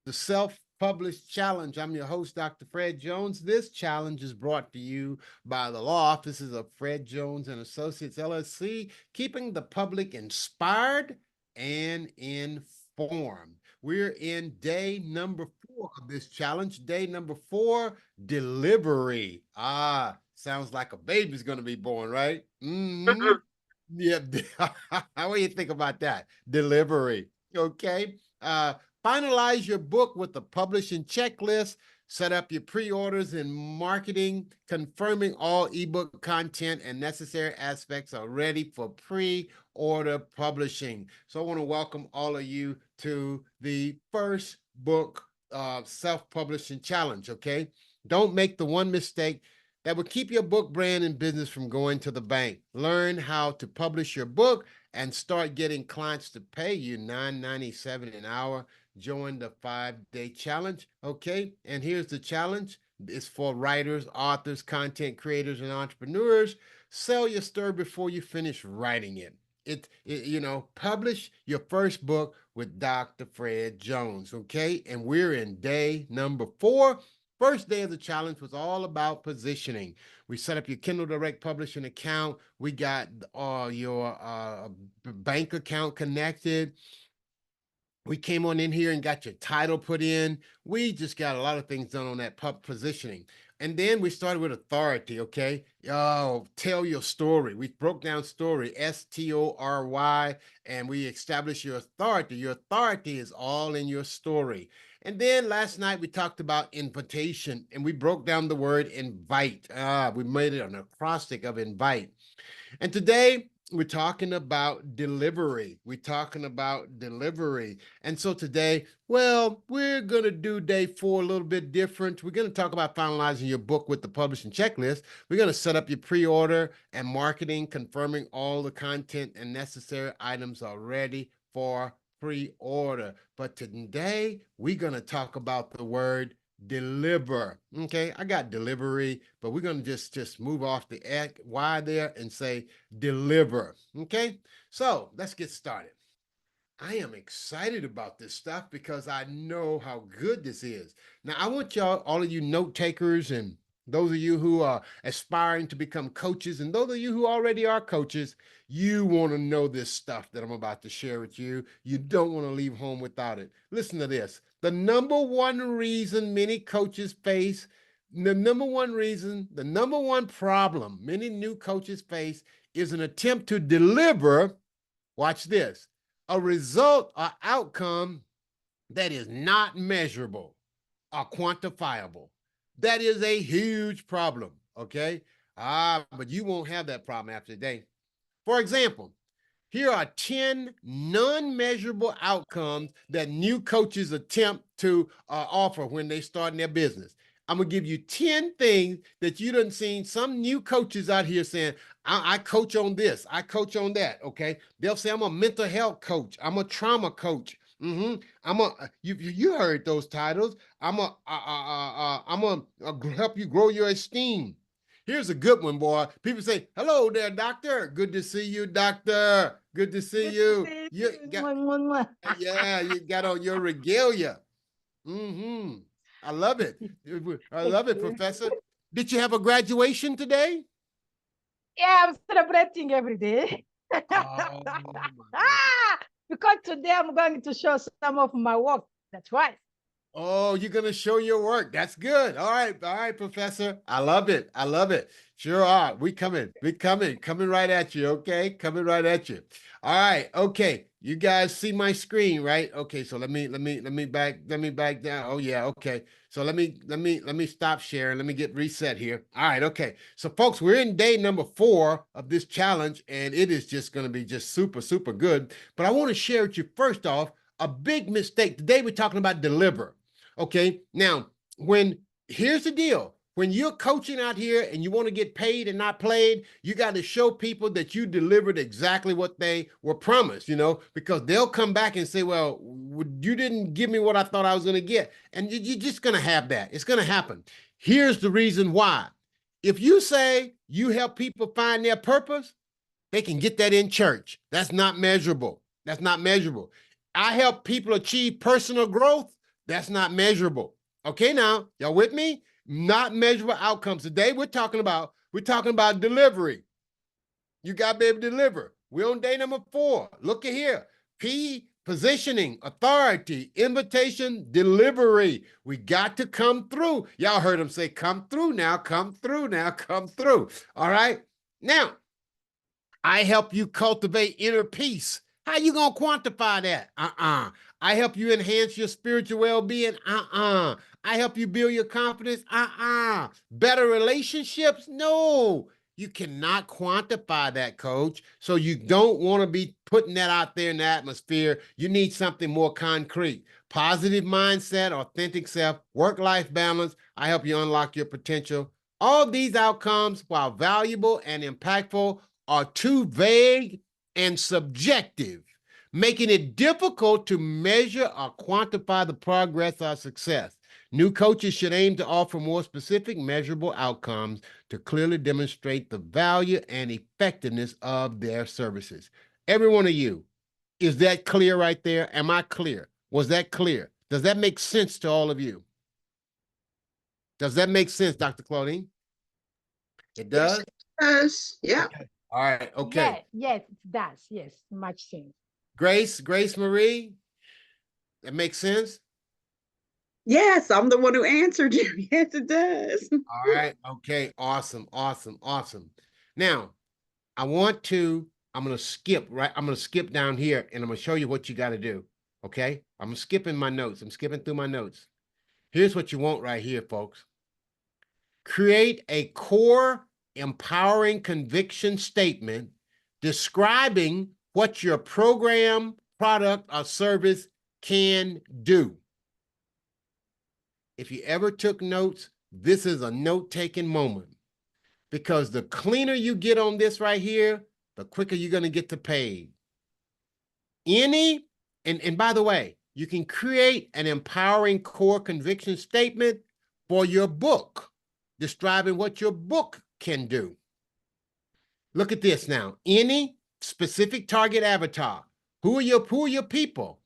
the Self-Published Challenge. I'm your host, Dr. Fred Jones. This challenge is brought to you by the law offices of Fred Jones and Associates, LLC, keeping the public inspired and informed. We're in day number 4 of this challenge. Day number 4, delivery. Sounds like a baby's going to be born, right? Mm-hmm. Yeah. How do you think about that? Delivery. Okay. Finalize your book with the publishing checklist. Set up your pre-orders and marketing, confirming all ebook content and necessary aspects are ready for pre-order publishing. So I want to welcome all of you to the first book self-publishing challenge. Okay. Don't make the one mistake that will keep your book brand and business from going to the bank. Learn how to publish your book and start getting clients to pay you $9.97 an hour. Join the 5-day challenge. Okay, and here's the challenge. It's for writers, authors, content creators, and entrepreneurs. Sell your story before you finish writing it. Publish your first book with Dr. Fred Jones. Okay, and we're in day number 4. First day of the challenge was all about positioning. We set up your Kindle Direct Publishing account. We got your bank account connected. We came on in here and got your title put in. We just got a lot of things done on that positioning. And then we started with authority, okay? Tell your story. We broke down story, STORY, and we established your authority. Your authority is all in your story. And then last night we talked about invitation, and we broke down the word invite. We made it an acrostic of invite. And today we're talking about delivery. And so today, well, we're going to do day 4 a little bit different. We're going to talk about finalizing your book with the publishing checklist. We're going to set up your pre-order and marketing, confirming all the content and necessary items are ready for pre-order. But today, we're going to talk about the word deliver. Okay, I got delivery, but we're going to just move off the Y there and say deliver. Okay, so let's get started. I am excited about this stuff because I know how good this is. Now, I want y'all, all of you note takers, and those of you who are aspiring to become coaches, and those of you who already are coaches, you want to know this stuff that I'm about to share with you. You don't want to leave home without it. Listen to this. The number one reason many coaches face, the number one problem many new coaches face is an attempt to deliver, watch this, a result or outcome that is not measurable or quantifiable. That is a huge problem, okay? But you won't have that problem after today. For example, here are 10 non-measurable outcomes that new coaches attempt to offer when they start in their business. I'm going to give you 10 things that you done seen some new coaches out here saying, I coach on this, I coach on that, okay? They'll say, I'm a mental health coach, I'm a trauma coach. You heard those titles. I'm a help you grow your esteem. Here's a good one, boy. People say, hello there, doctor. Good to see you, doctor. Good to see you. You got on your regalia. I love it. I love it, Professor. Did you have a graduation today? Yeah, I'm celebrating every day. Oh, Because today I'm going to show some of my work. That's right. Oh, you're going to show your work. That's good. All right, Professor. I love it. Sure are. We coming right at you. Okay, coming right at you. All right. Okay, you guys see my screen, right? Okay, so let me back down. Oh yeah. Okay. So let me stop sharing. Let me get reset here. All right. Okay. So folks, we're in day number 4 of this challenge, and it is just going to be just super, super good. But I want to share with you first off a big mistake. Today we're talking about deliver. Okay, now, here's the deal. When you're coaching out here and you want to get paid and not played, you got to show people that you delivered exactly what they were promised, because they'll come back and say, well, you didn't give me what I thought I was going to get. And you're just going to have that. It's going to happen. Here's the reason why. If you say you help people find their purpose, they can get that in church. That's not measurable. I help people achieve personal growth. That's not measurable. Okay, now, y'all with me? Not measurable outcomes. Today we're talking about delivery. You got to be able to deliver. We're on day number 4. Look at here. P, positioning, authority, invitation, delivery. We got to come through. Y'all heard him say, come through now, come through now, come through. All right. Now, I help you cultivate inner peace. How you going to quantify that? I help you enhance your spiritual well-being. I help you build your confidence. Better relationships? No. You cannot quantify that, coach. So you don't want to be putting that out there in the atmosphere. You need something more concrete. Positive mindset, authentic self, work-life balance. I help you unlock your potential. All these outcomes, while valuable and impactful, are too vague and subjective, making it difficult to measure or quantify the progress or success. New coaches should aim to offer more specific, measurable outcomes to clearly demonstrate the value and effectiveness of their services. Every one of you, is that clear right there? Am I clear? Was that clear? Does that make sense to all of you? Does that make sense, Dr. Claudine? It does? Yes. Yeah. Okay. All right. Okay. Yes, it does. Yes, much sense. Grace Marie, that makes sense? Yes, I'm the one who answered you. Yes, it does. All right. Okay. Awesome. Now, I'm going to skip, right? I'm going to skip down here and I'm going to show you what you got to do. Okay. I'm skipping my notes. I'm skipping through my notes. Here's what you want right here, folks. Create a core empowering conviction statement describing what your program, product, or service can do. If you ever took notes, this is a note-taking moment, because the cleaner you get on this right here, the quicker you're going to get to paid. And by the way, you can create an empowering core conviction statement for your book, describing what your book can do. Look at this now. Any specific target avatar. Who are your people?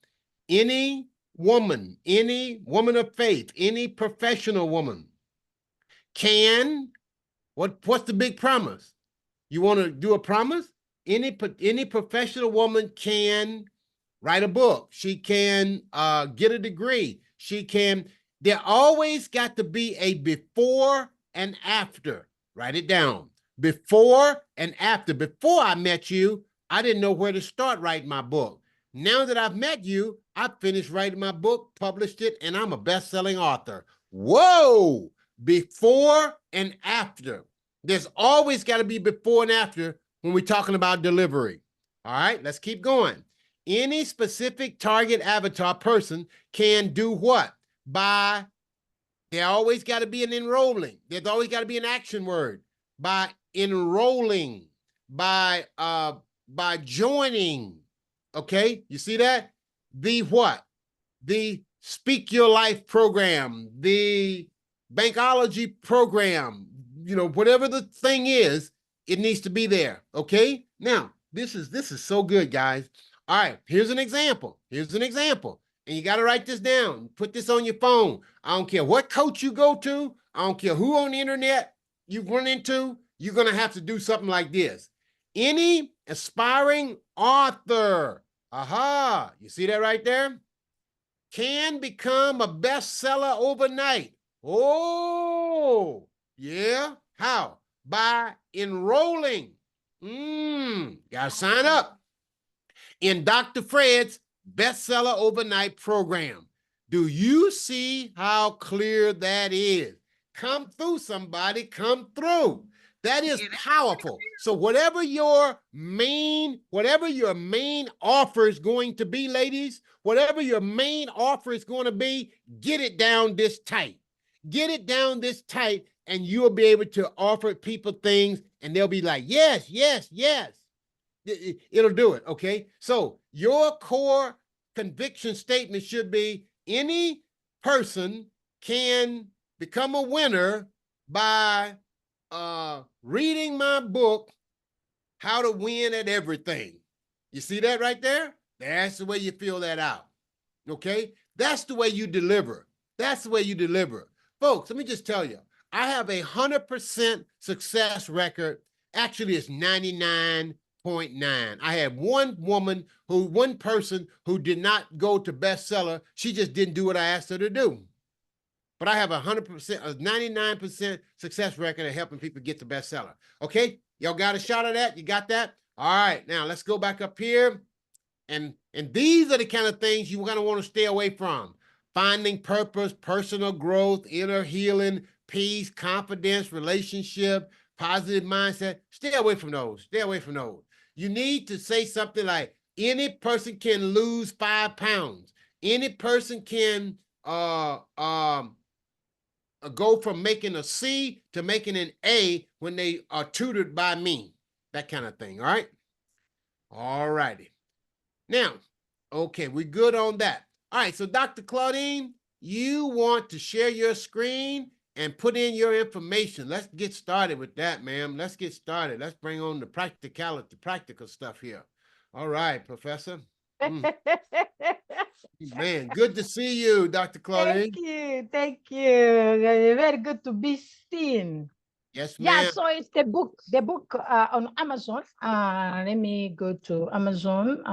Any woman of faith, any professional woman can, what's the big promise? You want to do a promise? Any professional woman can write a book. She can get a degree. She can, there always got to be a before and after. Write it down. Before and after. Before I met you, I didn't know where to start writing my book. Now that I've met you, I finished writing my book, published it, and I'm a best-selling author. Whoa! Before and after. There's always got to be before and after when we're talking about delivery. All right, let's keep going. Any specific target avatar person can do what? By, there always got to be an enrolling. There's always got to be an action word. By enrolling, by joining. Okay, you see that? The what? The Speak Your Life program, the Bankology program, you know, whatever the thing is, it needs to be there. Okay, now this is so good, guys. All right, here's an example. And you got to write this down. Put this on your phone. I don't care what coach you go to. I don't care who on the internet you run into. You're going to have to do something like this. Any aspiring author, you see that right there? Can become a bestseller overnight. Oh, yeah. How? By enrolling. Gotta sign up in Dr. Fred's Bestseller Overnight program. Do you see how clear that is? Come through, somebody, come through. That is powerful. So whatever your main offer is going to be, ladies, whatever your main offer is going to be, get it down this tight. Get it down this tight, and you'll be able to offer people things, and they'll be like, yes, yes, yes. It'll do it, okay? So your core conviction statement should be, any person can become a winner by reading my book, How to Win at Everything. You see that right there? That's the way you fill that out. Okay? That's the way you deliver. That's the way you deliver. Folks, let me just tell you, I have 100% success record. Actually, it's 99.9. I had one person who did not go to bestseller. She just didn't do what I asked her to do. But I have 100%, a 99% success record of helping people get to bestseller. Okay, y'all got a shot of that? You got that? All right, now let's go back up here. And these are the kind of things you're gonna want to stay away from. Finding purpose, personal growth, inner healing, peace, confidence, relationship, positive mindset. Stay away from those. Stay away from those. You need to say something like, any person can lose 5 pounds. Any person can go from making a C to making an A when they are tutored by me. That kind of thing, all right? All righty. Now, okay, we're good on that. All right, so Dr. Claudine, you want to share your screen and put in your information. Let's get started with that, ma'am. Let's get started. Let's bring on the practical stuff here. All right, Professor. Man, good to see you, Dr. Claudine. Thank you. Very good to be seen. Yes, Yeah, ma'am. so it's the book on Amazon. Let me go to Amazon.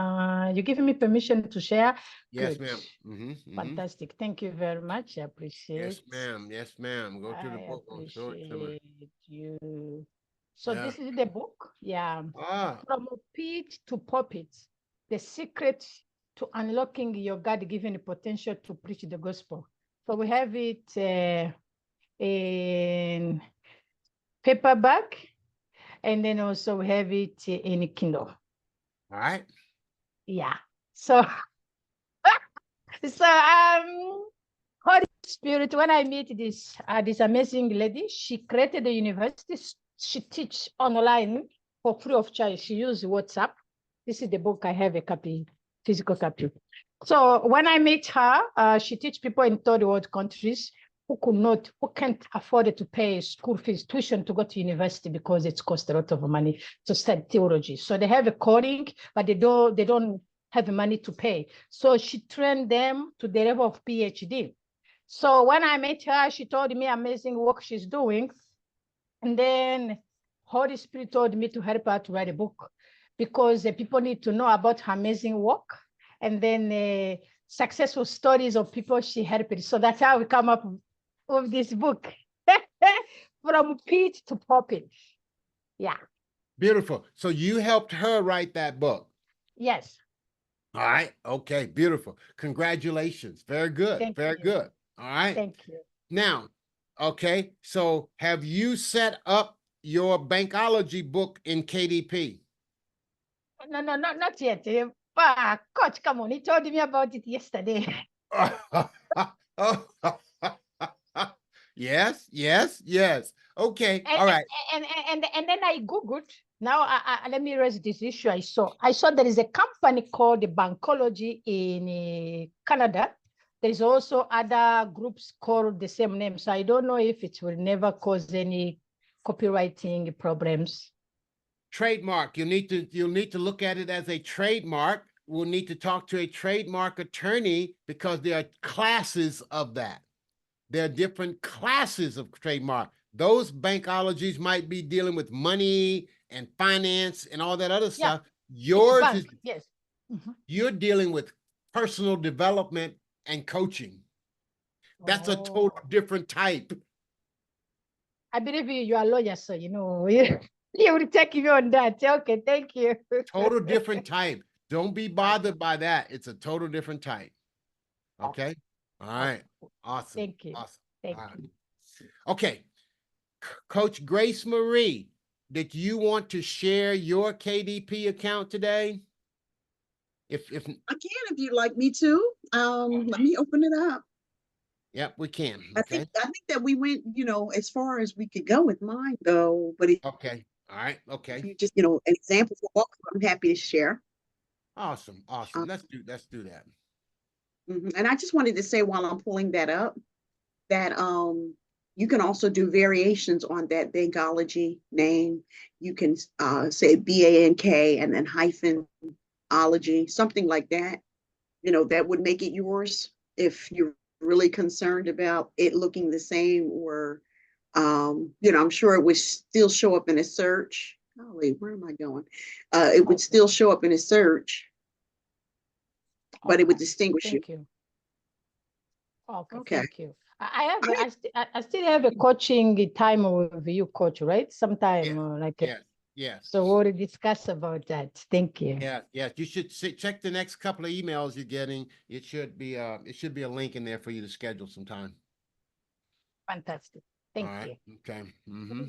You giving me permission to share? Yes, Good. ma'am. Fantastic. Thank you very much. I appreciate. Yes, ma'am. Yes, ma'am. Go to the I book. Show it to me. appreciate you. So Yeah. this is the book. Yeah. Ah, From Pit to Pulpit, the secret to unlocking your God-given potential to preach the gospel. So we have it in paperback, and then also we have it in Kindle. all right. Yeah. So, Holy Spirit, when I meet this amazing lady, she created a university. She teach online for free of charge. She used WhatsApp. This is the book. I have a copy, physical copy. So when I meet her, she teach people in third world countries who can't afford to pay school fees, tuition to go to university because it costs a lot of money to study theology. So they have a calling, but they don't have the money to pay. So she trained them to the level of PhD. So when I met her, she told me amazing work she's doing. And then Holy Spirit told me to help her to write a book because people need to know about her amazing work. And then successful stories of people she helped. So that's how we come up with this book. From Pit to Pulpit. Yeah. Beautiful. So you helped her write that book. Yes. All right. Okay. Beautiful. Congratulations. Very good. Thank Very you. good. All right. Thank you. Now, okay. So have you set up your Bankology book in KDP? No, not yet. Coach, come on. He told me about it yesterday. Yes. Okay. And, All right. And then I Googled. Now, let me raise this issue. I saw there is a company called the Bankology in Canada. There's also other groups called the same name. So I don't know if it will never cause any copywriting problems. Trademark. You'll need to look at it as a trademark. We'll need to talk to a trademark attorney because there are classes of that. There are different classes of trademark. Those Bankologies might be dealing with money and finance and all that other stuff. Yours is, yes. You're dealing with personal development and coaching. That's a total different type. I believe you are a lawyer, so you know you will take me on that. Okay, thank you. Total different type. Don't be bothered by that. It's a total different type. Okay. All right. Awesome. Thank you. Awesome. Thank you. Okay. Coach Grace Marie, did you want to share your KDP account today? If I can, if you'd like me to. Let me open it up. Yep, we can. Okay. I think that we went, as far as we could go with mine though, but okay. All right. Okay. If you just, an example for book, I'm happy to share. Awesome. Let's do that. And I just wanted to say while I'm pulling that up, that you can also do variations on that Bankology name. You can say BANK and then hyphen ology, something like that. That would make it yours. if you're really concerned about it looking the same, or I'm sure it would still show up in a search. Golly, where am I going? It would still show up in a search, but it would Okay, distinguish you. thank you. Okay, Okay. thank you. I still have a coaching time with you, coach, right? Sometime Yeah, like yes, yes. so we'll discuss about that. Thank you. Yeah, yeah. You should check the next couple of emails you're getting. It should be a link in there for you to schedule some time. Fantastic. All Thank right. you. Okay. Mm-hmm.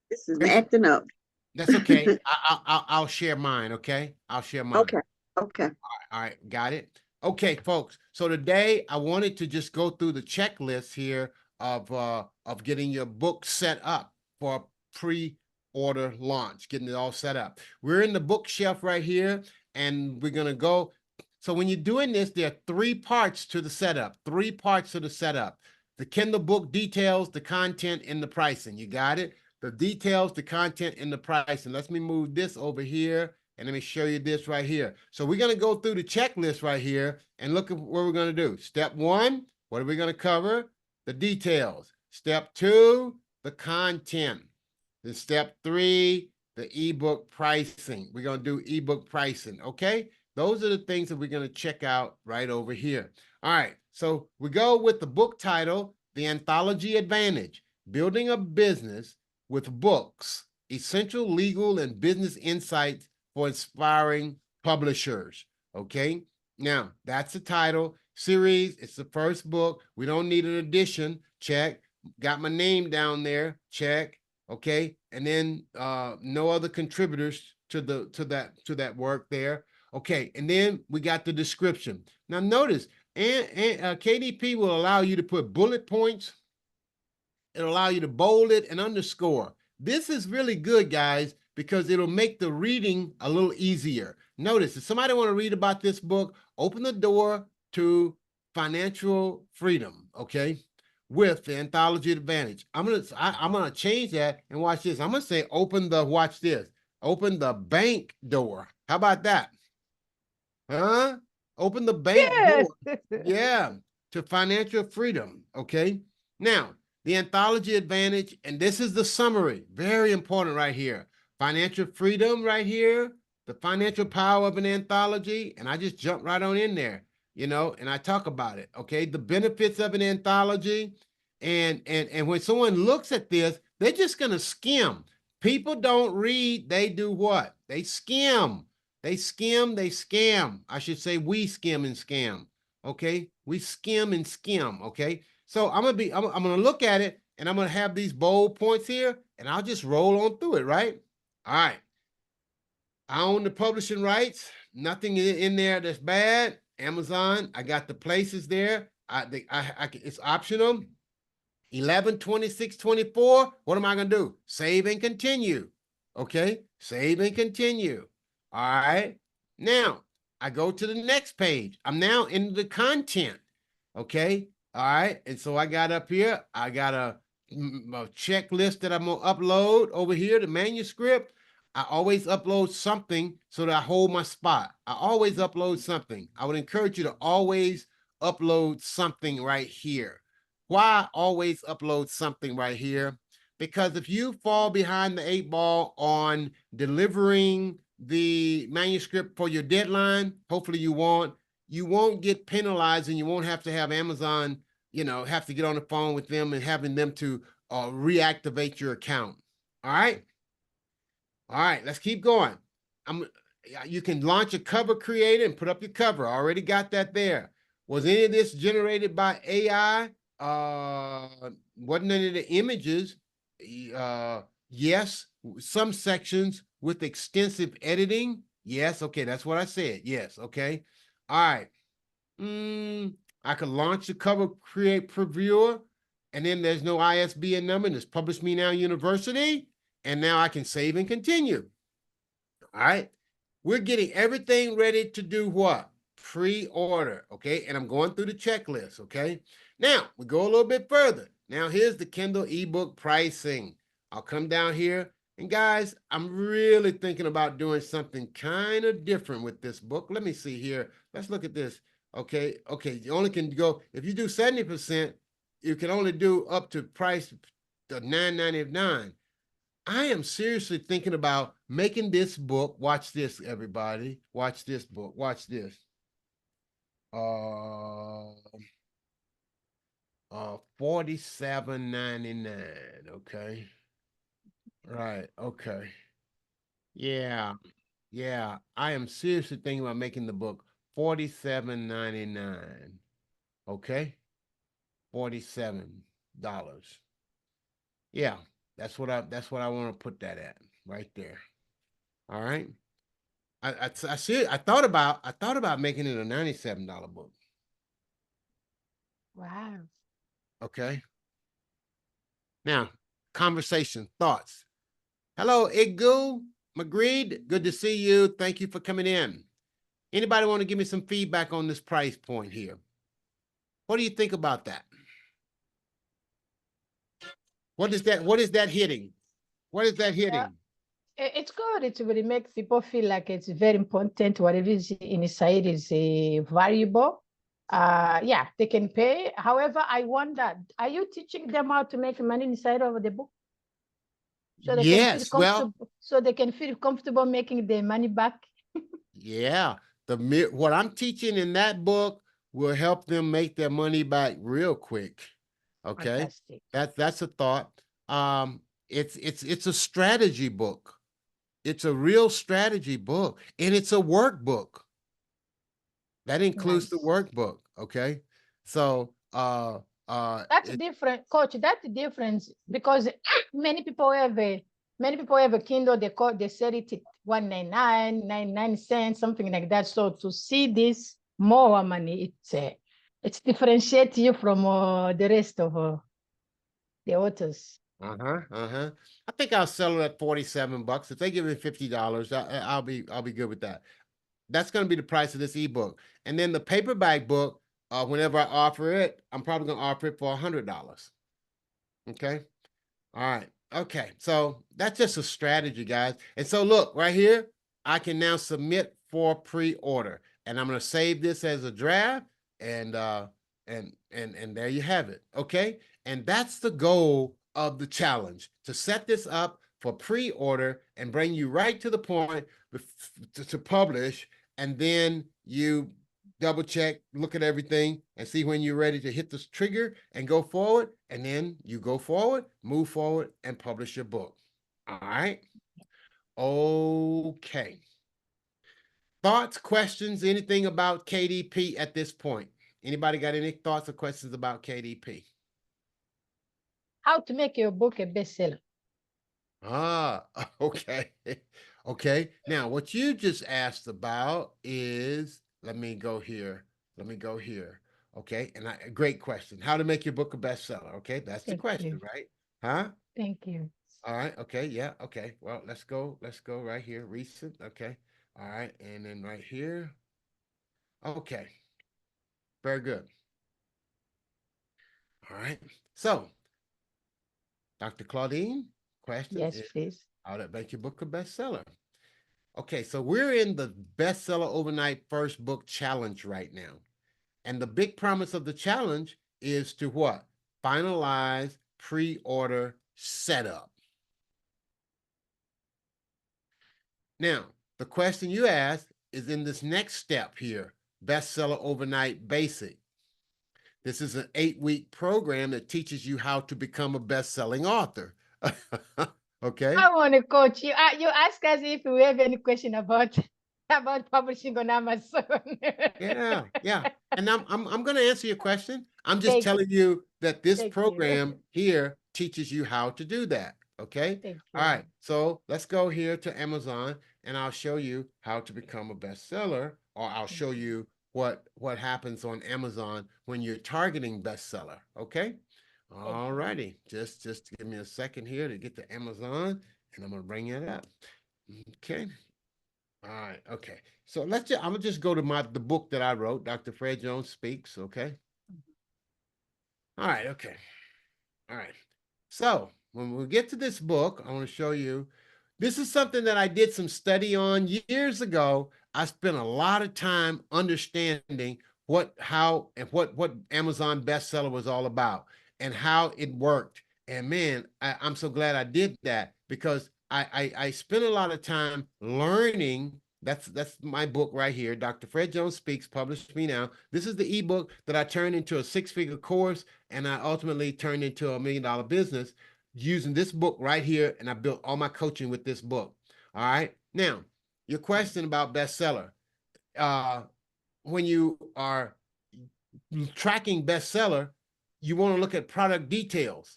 This is Great. acting up. That's okay. I'll share mine. Okay. I'll share mine. Okay. Okay. All right. Got it. Okay, folks. So today I wanted to just go through the checklist here of getting your book set up for a pre-order launch, getting it all set up. We're in the bookshelf right here, and we're gonna go. So when you're doing this, there are 3 parts to the setup. 3 parts to the setup. The Kindle book details, the content, and the pricing. You got it? The details, the content, and the pricing. Let me move this over here, and let me show you this right here. So we're going to go through the checklist right here and look at what we're going to do. Step 1, what are we going to cover? The details. Step 2, the content. Then step 3, the ebook pricing. We're going to do ebook pricing, okay? Those are the things that we're going to check out right over here. All right, so we go with the book title, The Anthology Advantage, Building a Business with Books, Essential Legal and Business Insights for Inspiring Publishers, okay? Now, that's the title. Series, it's the first book. We don't need an edition, check. Got my name down there, check, okay? And then no other contributors to that work there. Okay, and then we got the description. Now notice, KDP will allow you to put bullet points. It'll allow you to bold it and underscore. This is really good, guys, because it'll make the reading a little easier. Notice, if somebody want to read about this book, open the door to financial freedom, okay, with the Anthology Advantage. I'm gonna change that and watch this. I'm gonna say open the bank door. How about that? Huh? Open the bank door. Yeah, to financial freedom. Okay. Now, the Anthology Advantage, and this is the summary. Very important right here. Financial freedom right here, the financial power of an anthology, and I just jump right on in there, and I talk about it. Okay, the benefits of an anthology, and when someone looks at this, they're just gonna skim. People don't read; they do what? They skim. They skim, they scam. I should say we skim and scam. Okay, we skim and skim. Okay, so I'm gonna look at it, and I'm gonna have these bold points here, and I'll just roll on through it, right? All right. I own the publishing rights. Nothing in there that's bad. Amazon, I got the places there. It's optional. 11/26/24. What am I gonna do? Save and continue. Okay, save and continue. All right. Now I go to the next page. I'm now in the content. Okay. All right. And so I got up here, I got a checklist that I'm going to upload over here, the manuscript. I always upload something so that I hold my spot. I always upload something. I would encourage you to always upload something right here. Why always upload something right here? Because if you fall behind the 8 ball on delivering the manuscript for your deadline, hopefully you won't get penalized, and you won't have to have Amazon, have to get on the phone with them and having them to reactivate your account. All right. Let's keep going. You can launch a cover creator and put up your cover. I already got that there. Was any of this generated by AI? Wasn't any of the images? Yes. Some sections with extensive editing. Yes. Okay. That's what I said. Yes. Okay. All right. I could launch the cover create previewer, and then there's no ISBN number, and it's Publish Me Now University. And now I can save and continue. All right. We're getting everything ready to do what? Pre-order. Okay. And I'm going through the checklist. Okay. Now we go a little bit further. Now here's the Kindle ebook pricing. I'll come down here. And guys, I'm really thinking about doing something kind of different with this book. Let me see here. Let's look at this. Okay, you only can go, if you do 70%, you can only do up to price the $9.99. I am seriously thinking about making this book. Watch this, everybody. Watch this book. Watch this. $47.99. Okay. Right. Okay. Yeah. Yeah. I am seriously thinking about making the book $47.99. Okay. $47. Yeah. That's what I want to put that at right there. All right. I see. I thought about making it a $97 book. Wow. Okay. Now, conversation, thoughts. Hello, Igu Magreed. Good to see you. Thank you for coming in. Anybody want to give me some feedback on this price point here? What do you think about that? What is that? What is that hitting? What is that hitting? It's good. It really makes people feel like it's very important. Whatever is inside is a valuable. Yeah, they can pay. However, I wonder, are you teaching them how to make money inside of the book? So they can feel Yes. Well, comfortable. So they can feel comfortable making their money back. yeah. What I'm teaching in that book will help them make their money back real quick. Okay. Fantastic. That's a thought. It's a strategy book. It's a real strategy book, and it's a workbook. That includes the Nice. workbook. Okay. So That's different, coach. That's the difference because many people have a Kindle. They sell it at 1.99, 99 cents, something like that. So to see this more money, it's differentiate you from the rest of the authors. I think I'll sell it at $47. If they give me $50, I'll be good with that. That's going to be the price of this ebook. And then the paperback book, whenever I offer it, I'm probably going to offer it for $100. Okay. All right. Okay. So that's just a strategy, guys. And so look right here, I can now submit for pre-order, and I'm going to save this as a draft, and there you have it. Okay. And that's the goal of the challenge, to set this up for pre-order and bring you right to the point to publish, and then you double check, look at everything, and see when you're ready to hit the trigger and go forward. And then you go forward, move forward, and publish your book. All right. Okay. Thoughts, questions, anything about KDP at this point? Anybody got any thoughts or questions about KDP? How to make your book a bestseller. Ah, okay. Okay. Now, what you just asked about is, let me go here. Okay. And great question. How to make your book a bestseller. Okay. That's the question, right? Huh? Thank you. All right. Okay. Yeah. Okay. Well, let's go right here. Recent. Okay. All right. And then right here. Okay. Very good. All right. So, Dr. Claudine, question Yes, is, please. how to make your book a bestseller. Okay, so we're in the bestseller overnight first book challenge right now. And the big promise of the challenge is to what? Finalize pre-order setup. Now, the question you asked is in this next step here, bestseller overnight basic. This is an 8-week program that teaches you how to become a best-selling author. Okay. I want to coach you. You ask us if we have any question about publishing on Amazon. Yeah. And I'm going to answer your question. I'm just telling you that this program here teaches you how to do that. Okay. All right. So let's go here to Amazon, and I'll show you how to become a bestseller, or I'll show you what happens on Amazon when you're targeting bestseller. Okay. All righty. Just give me a second here to get to Amazon, and I'm going to bring it up. Okay. All right. Okay. So I'm gonna just go to the book that I wrote, Dr. Fred Jones Speaks. Okay. All right. Okay. All right. So when we get to this book, I want to show you, this is something that I did some study on years ago. I spent a lot of time understanding what Amazon bestseller was all about and how it worked. And man, I'm so glad I did that, because I spent a lot of time learning. That's my book right here. Dr. Fred Jones Speaks, Publish Me Now. This is the ebook that I turned into a 6-figure course, and I ultimately turned into $1 million business using this book right here. And I built all my coaching with this book. All right. Now, your question about bestseller. When you are tracking bestseller, you want to look at product details.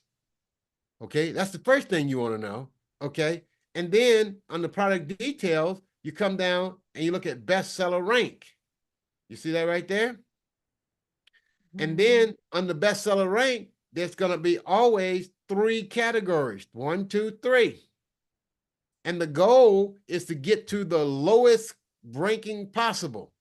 Okay, that's the first thing you want to know. Okay, and then on the product details, you come down and you look at bestseller rank. You see that right there? And then on the bestseller rank, there's going to be always 3 categories: 1, 2, 3. And the goal is to get to the lowest ranking possible.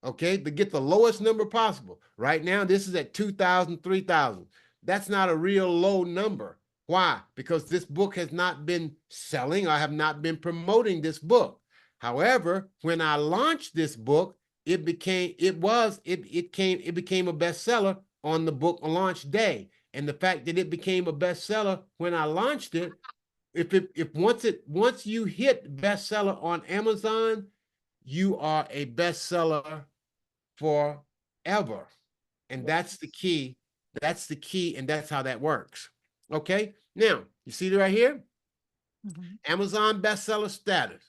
Okay, to get the lowest number possible. Right now, this is at 2,000, 3,000. That's not a real low number. Why? Because this book has not been selling. I have not been promoting this book. However, when I launched this book, it became a bestseller on the book launch day. And the fact that it became a bestseller when I launched it, once you hit bestseller on Amazon, you are a bestseller forever. And that's the key. That's the key, and that's how that works. Okay, now you see it right here. Amazon bestseller status.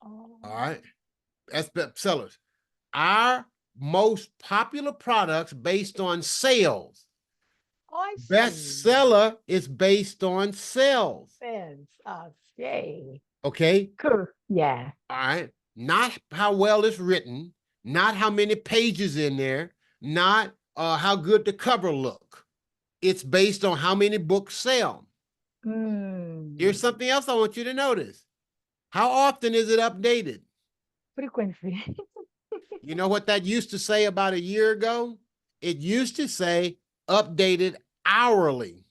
All right, that's bestsellers. Our most popular products based on sales. I see. Bestseller is based on sales. Sales. Okay. Okay. Cool. Yeah. All right. Not how well it's written, not how many pages in there, not how good the cover look. It's based on how many books sell. Here's something else I want you to notice. How often is it updated? Frequency. You know what that used to say about a year ago? It used to say updated hourly.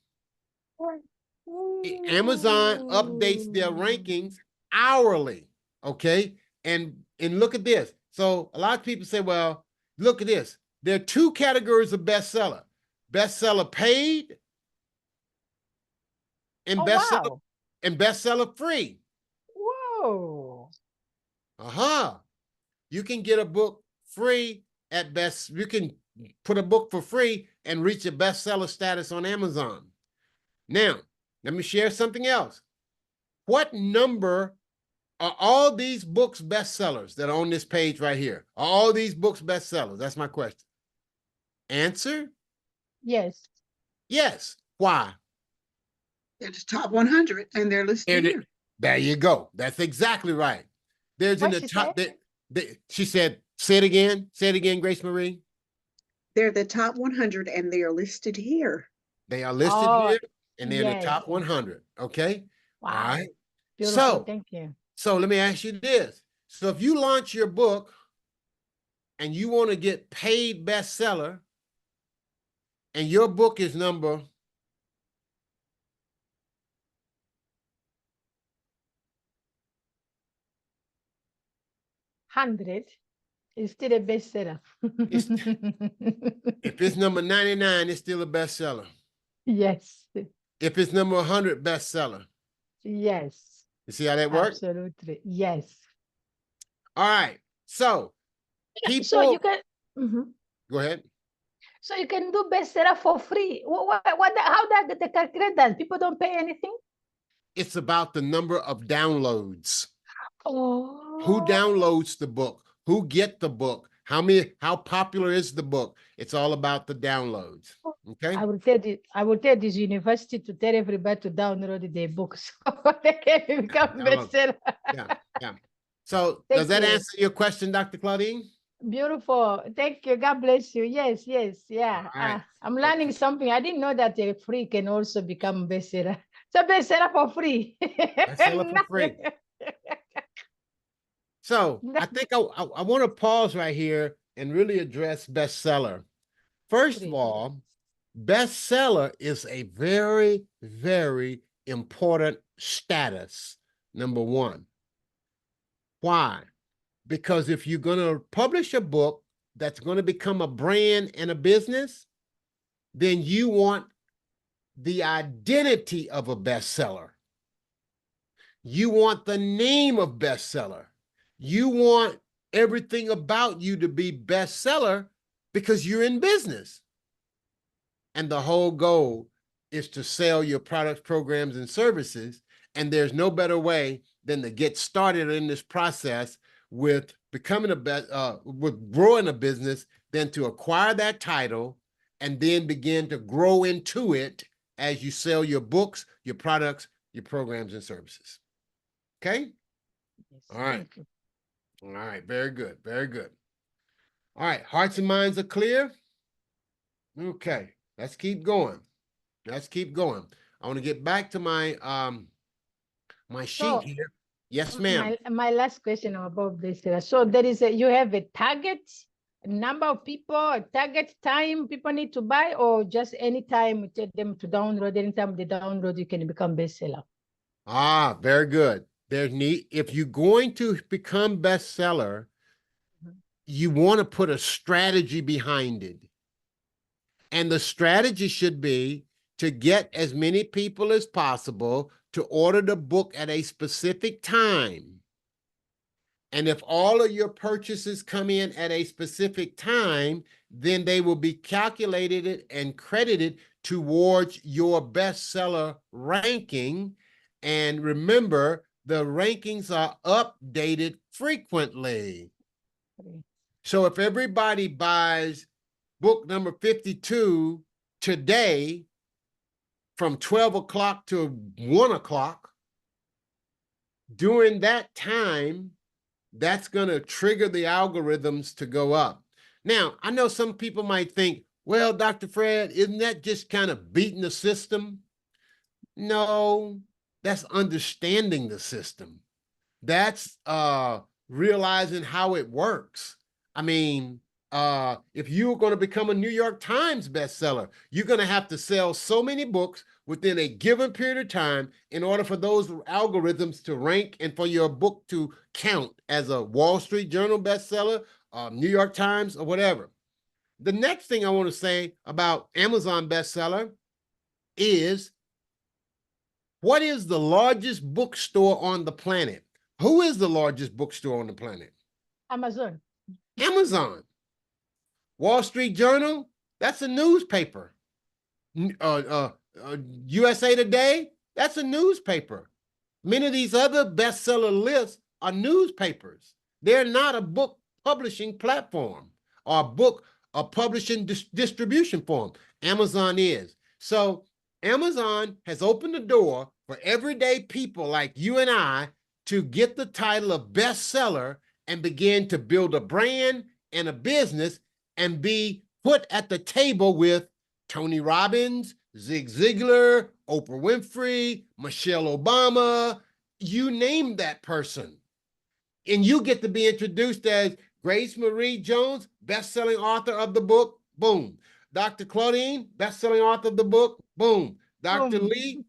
Amazon updates their rankings hourly. Okay. And look at this. So a lot of people say, well, look at this. There are 2 categories of bestseller: bestseller paid and bestseller and bestseller free. Whoa. You can get a book free at best. You can put a book for free and reach a bestseller status on Amazon. Now, let me share something else. What number are all these books bestsellers that are on this page right here? Are all these books bestsellers? That's my question. Answer? Yes. Yes. Why? They're the top 100 and they're listed here. There you go. That's exactly right. There's in What the she top. said? She said, say it again. Say it again, Grace Marie. They're the top 100 and they are listed here. They are listed here, and they're in the top 100. Okay. Wow. All right. Beautiful. So, Thank you. So let me ask you this. So if you launch your book and you want to get paid bestseller, and your book is number 100 is still a bestseller. if it's number 99, it's still a bestseller. Yes. If it's number 100, bestseller. Yes. You see how that works? Absolutely. Yes. All right. So people. So you can. Go ahead. So you can do bestseller for free. How does they calculate that? People don't pay anything? It's about the number of downloads. Oh. Who downloads the book? Who get the book? How popular is the book? It's all about the downloads. Okay. I will tell this university to tell everybody to download their books so they can become bestseller. Yeah. So does that answer your question, Dr. Claudine? Beautiful. Thank you. God bless you. Yes. Yeah. Right. I'm learning something. I didn't know that a free can also become bestseller. So bestseller for free. Bestseller for free. So I think I want to pause right here and really address bestseller. First of all, bestseller is a very, very important status, number one. Why? Because if you're going to publish a book that's going to become a brand and a business, then you want the identity of a bestseller. You want the name of bestseller. You want everything about you to be bestseller because you're in business. And the whole goal is to sell your products, programs, and services. And there's no better way than to get started in this process with becoming with growing a business than to acquire that title and then begin to grow into it as you sell your books, your products, your programs, and services. Okay? Yes, All right. thank you. All right. Very good. Very good. All right. Hearts and minds are clear? Okay. Let's keep going. Let's keep going. I want to get back to my my sheet So, here. Yes, ma'am. My last question about this. So there is you have a target number of people, a target time people need to buy, or just anytime you tell them to download, anytime they download, you can become bestseller. Ah, very good. If you're going to become bestseller, you want to put a strategy behind it. And the strategy should be to get as many people as possible to order the book at a specific time. And if all of your purchases come in at a specific time, then they will be calculated and credited towards your bestseller ranking. And remember, the rankings are updated frequently. So if everybody buys book number 52 today from 12 o'clock to 1 o'clock, during that time, that's going to trigger the algorithms to go up. Now, I know some people might think, well, Dr. Fred, isn't that just kind of beating the system? No, that's understanding the system. That's realizing how it works. I mean, if you're going to become a New York Times bestseller, you're going to have to sell so many books within a given period of time in order for those algorithms to rank and for your book to count as a Wall Street Journal bestseller, New York Times, or whatever. The next thing I want to say about Amazon bestseller is, what is the largest bookstore on the planet? Who is the largest bookstore on the planet? Amazon. Amazon. Wall Street Journal, that's a newspaper. USA Today, that's a newspaper. Many of these other bestseller lists are newspapers. They're not a book publishing platform or a publishing distribution form. Amazon is. So Amazon has opened the door for everyday people like you and I to get the title of bestseller and begin to build a brand and a business and be put at the table with Tony Robbins, Zig Ziglar, Oprah Winfrey, Michelle Obama, you name that person. And you get to be introduced as Grace Marie Jones, best-selling author of the book, boom. Dr. Claudine, best-selling author of the book, boom. Dr. Lee,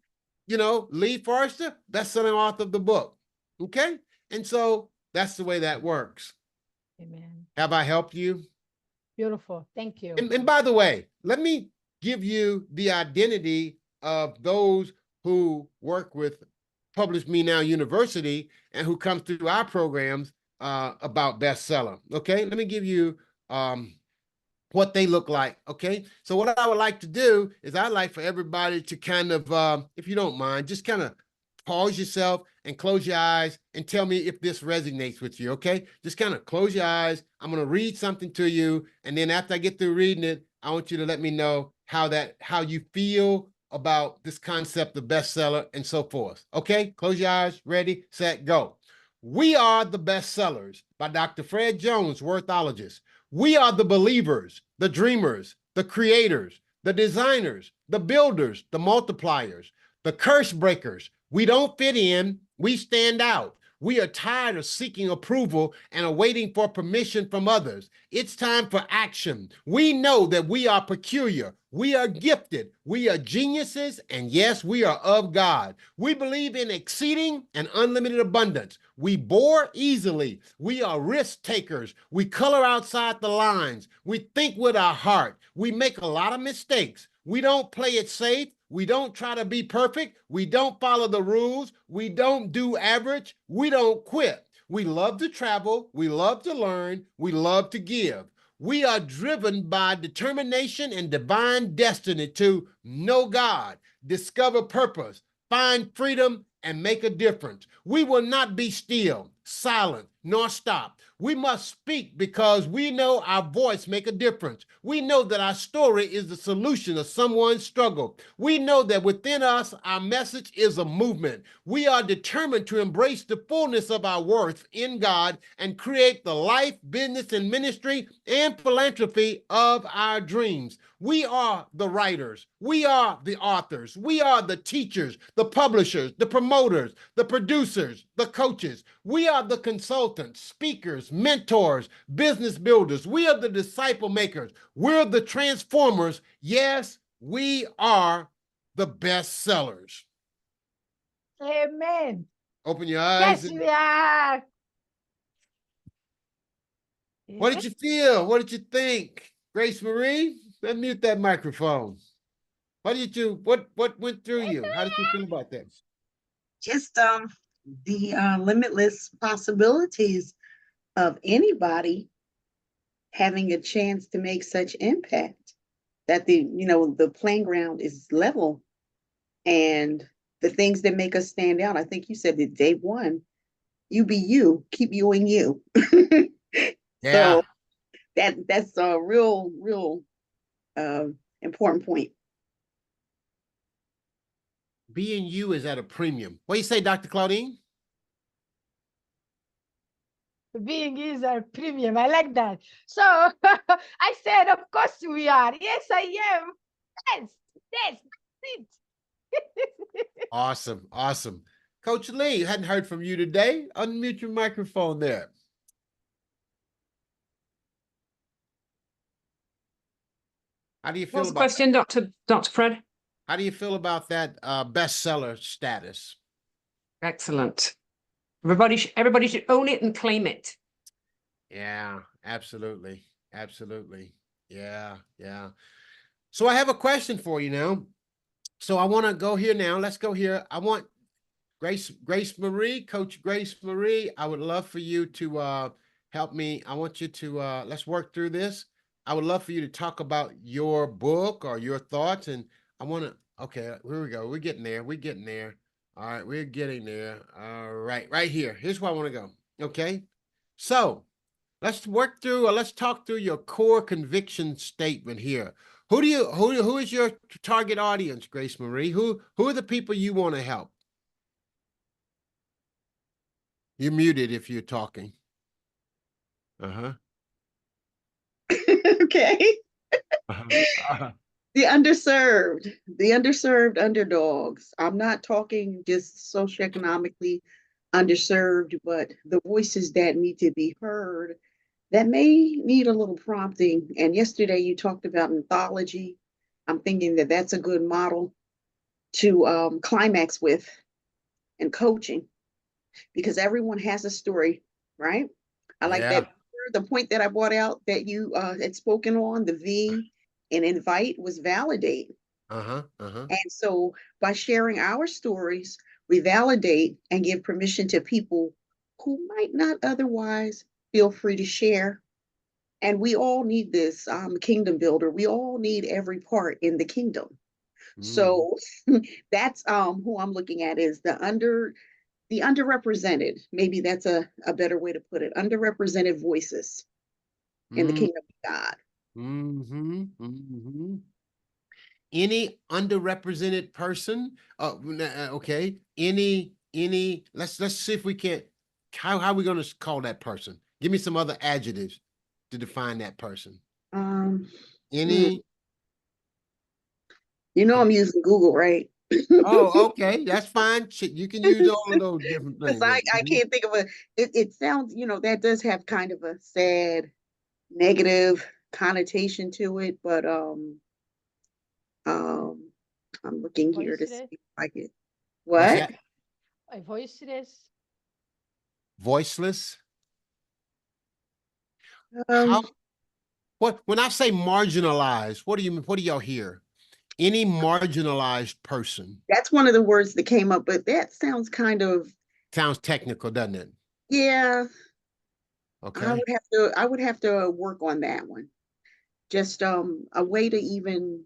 Lee Forrester, best-selling author of the book, okay? And so that's the way that works. Amen. Have I helped you? Beautiful. Thank you. And by the way, let me give you the identity of those who work with Publish Me Now University and who come through our programs about bestseller. Okay, let me give you what they look like. Okay, so what I would like to do is I'd like for everybody to kind of, if you don't mind, just kind of pause yourself and close your eyes and tell me if this resonates with you. Okay, just kind of close your eyes. I'm going to read something to you, and then after I get through reading it, I want you to let me know how you feel about this concept of bestseller and so forth. Okay, close your eyes, ready, set, go. We Are the Bestsellers by Dr. Fred Jones, Wordthologist. We are the believers, the dreamers, the creators, the designers, the builders, the multipliers, the curse breakers. We don't fit in, we stand out. We are tired of seeking approval and are waiting for permission from others. It's time for action. We know that we are peculiar. We are gifted. We are geniuses. And yes, we are of God. We believe in exceeding and unlimited abundance. We bore easily. We are risk takers. We color outside the lines. We think with our heart. We make a lot of mistakes. We don't play it safe. We don't try to be perfect. We don't follow the rules. We don't do average. We don't quit. We love to travel. We love to learn. We love to give. We are driven by determination and divine destiny to know God, discover purpose, find freedom, and make a difference. We will not be still, silent, nor stop. We must speak because we know our voice make a difference. We know that our story is the solution of someone's struggle. We know that within us, our message is a movement. We are determined to embrace the fullness of our worth in God and create the life, business, and ministry and philanthropy of our dreams. We are the writers. We are the authors. We are the teachers, the publishers, the promoters, the producers, the coaches. We are the consultants, speakers, mentors, business builders. We are the disciple makers. We're the transformers. Yes, we are the best sellers. Amen. Open your eyes. Yes, we are. What did you feel? What did you think? Grace Marie, unmute that microphone. What went through you? How did you feel about that? Just the limitless possibilities of anybody having a chance to make such impact, that the playing ground is level, and the things that make us stand out. I think you said that day one, you be you, keep you and you. Yeah. So that's a real important point. Being you is at a premium. What do you say, Dr. Claudine? Being is our premium. I like that. So I said, of course we are. Yes, I am. Yes, that's it. Awesome, awesome. Coach Lee, hadn't heard from you today. Unmute your microphone there. How do you feel What's the about question, Dr. Fred? How do you feel about that bestseller status? Excellent. Everybody should own it and claim it. Yeah, absolutely. Absolutely. Yeah, yeah. So I have a question for you now. So I want to go here now. Let's go here. I want Grace Marie, Coach Grace Marie. I would love for you to help me. I want you to let's work through this. I would love for you to talk about your book or your thoughts. And I want to, okay, here we go. We're getting there. We're getting there. All right, we're getting there. All right, right here. Here's where I want to go. Okay. So let's work through, or let's talk through your core conviction statement here. Who is your target audience, Grace Marie? Who are the people you want to help? You're muted if you're talking. Okay. Uh-huh. The underserved underdogs. I'm not talking just socioeconomically underserved, but the voices that need to be heard that may need a little prompting. And yesterday you talked about anthology. I'm thinking that that's a good model to climax with and coaching, because everyone has a story, right? I like that. The point that I brought out that you had spoken on, the V in invite, was validate. And so by sharing our stories, we validate and give permission to people who might not otherwise feel free to share. And we all need this kingdom builder. We all need every part in the kingdom. So that's who I'm looking at, is the underrepresented. Maybe that's a better way to put it. Underrepresented voices in the kingdom of God. Any underrepresented person? Okay. Let's see if we can't. How are we going to call that person? Give me some other adjectives to define that person. I'm using Google, right? Oh, okay, that's fine. You can use all of those different Because things. I Mhm. can't think of it sounds, that does have kind of a sad, negative connotation to it, but um I'm looking here to see Voiceless, if I get What's what? that? voiceless. Voiceless? Um, How, what, when I say marginalized, what do you mean? What do y'all hear? Any marginalized person. that's one of the words that came up, but that sounds kind of, Sounds technical, doesn't it? yeah, Okay. I would have to work on that one. Just a way to even,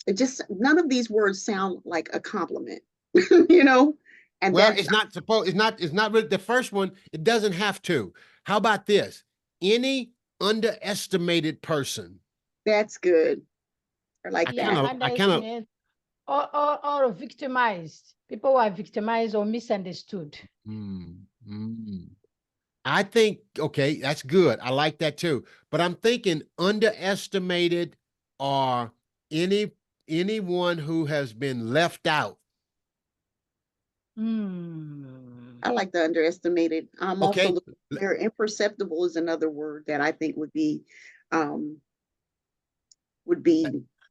it just, none of these words sound like a compliment, you know? And Well, that's, it's not really the first one. It doesn't have to. How about this? Any underestimated person. that's good. I I like kind that. of, I kind of, Underestimate or victimized. People who are victimized or misunderstood. mm, mm. I think, okay, that's good. I like that too. But I'm thinking underestimated or any anyone who has been left out. Hmm. I like the underestimated. I'm also Okay, looking here. Imperceptible is another word that I think um, would be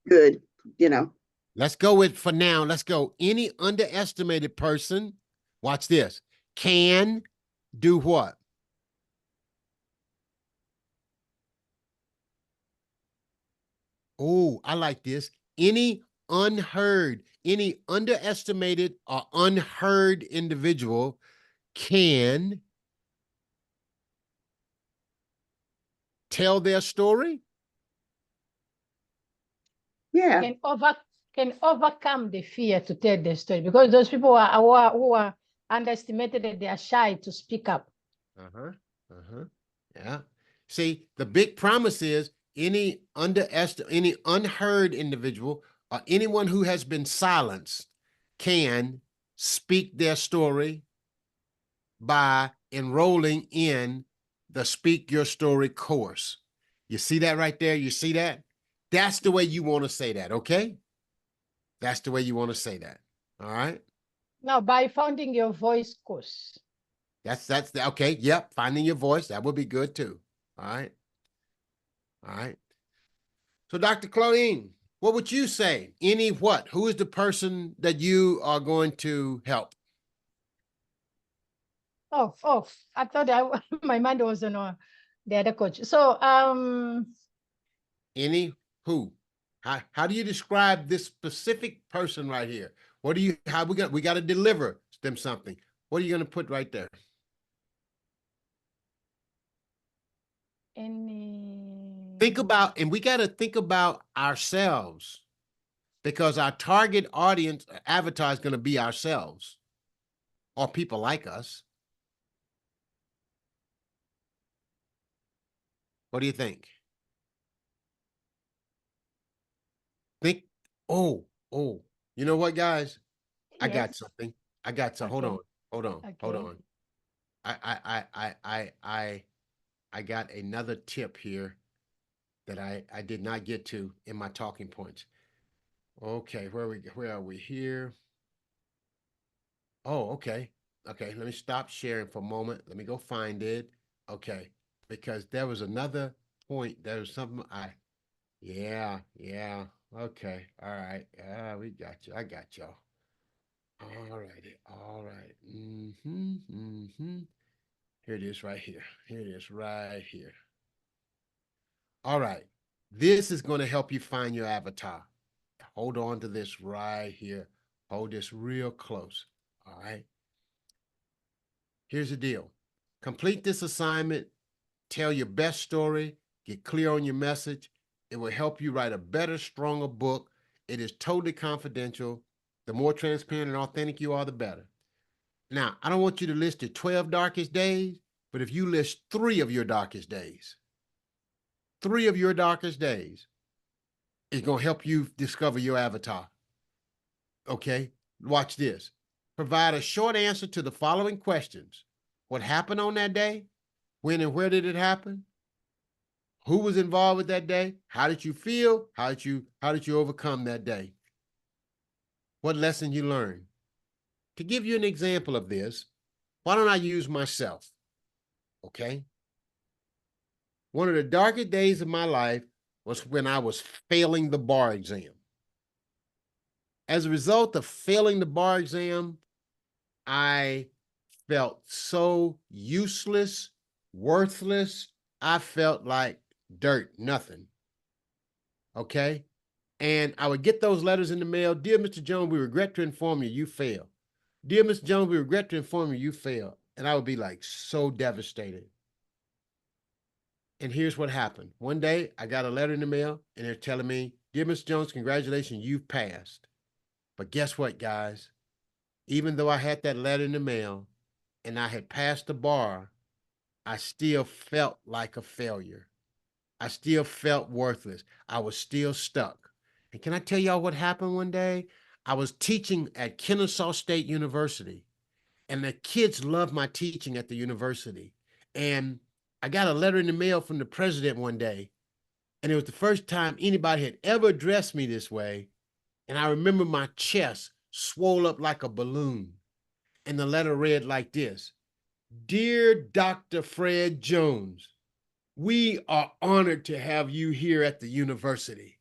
good, you know. let's go with for now. Let's go. Any underestimated person, watch this, can do what? Oh, I like this. Any underestimated or unheard individual can tell their story. Yeah, Can over can overcome the fear to tell the story because those people who are underestimated that they are shy to speak up. Uh-huh. Uh-huh. Yeah. See, the big promise is any unheard individual or anyone who has been silenced can speak their story by enrolling in the Speak Your Story course. You see that right there? You see that? That's the way you want to say that, okay? That's the way you want to say that. All right. Now, by finding your voice course. That's the okay. Yep. Finding your voice. That would be good too. All right. All right. So, Dr. Claudine, what would you say? Any what? Who is the person that you are going to help? Oh, I thought my mind was on the other coach. So, Any who? How do you describe this specific person right here? What do you how we got to deliver them something? What are you going to put right there? Think any about, and we got to think about ourselves because our target audience avatar is going to be ourselves or people like us. What do you think? Think, oh, you know what, guys? I got yes. something. I got some. Okay. Hold Okay. on. I got another tip here that I did not get to in my talking points. Okay, where are we here? Oh, okay. Okay, let me stop sharing for a moment. Let me go find it. Okay, because there was another point. There was something yeah. Okay, all right. Yeah, we got you. I got y'all. All righty, all right. Here it is right here. Here it is right here. All right. This is going to help you find your avatar. Hold on to this right here. Hold this real close. All right. Here's the deal. Complete this assignment, tell your best story, get clear on your message. It will help you write a better, stronger book. It is totally confidential. The more transparent and authentic you are, the better. Now, I don't want you to list the 12 darkest days, but if you list 3 of your darkest days, it's going to help you discover your avatar. Okay? Watch this. Provide a short answer to the following questions. What happened on that day? When and where did it happen? Who was involved with that day? How did you feel? How did you overcome that day? what lesson you learned. To give you an example of this, why don't I use myself? Okay. One of the darkest days of my life was when I was failing the bar exam. As a result of failing the bar exam, I felt so useless, worthless. I felt like dirt, nothing. Okay. And I would get those letters in the mail. Dear Mr. Jones, we regret to inform you, you failed. Dear Mr. Jones, we regret to inform you, you failed. And I would be like so devastated. And here's what happened. One day I got a letter in the mail and they're telling me, dear Mr. Jones, congratulations, you've passed. But guess what, guys? Even though I had that letter in the mail and I had passed the bar, I still felt like a failure. I still felt worthless. I was still stuck. And can I tell y'all what happened one day? I was teaching at Kennesaw State University, and the kids loved my teaching at the university. And I got a letter in the mail from the president one day, and it was the first time anybody had ever addressed me this way. And I remember my chest swole up like a balloon. And the letter read like this: Dear Dr. Fred Jones, we are honored to have you here at the university.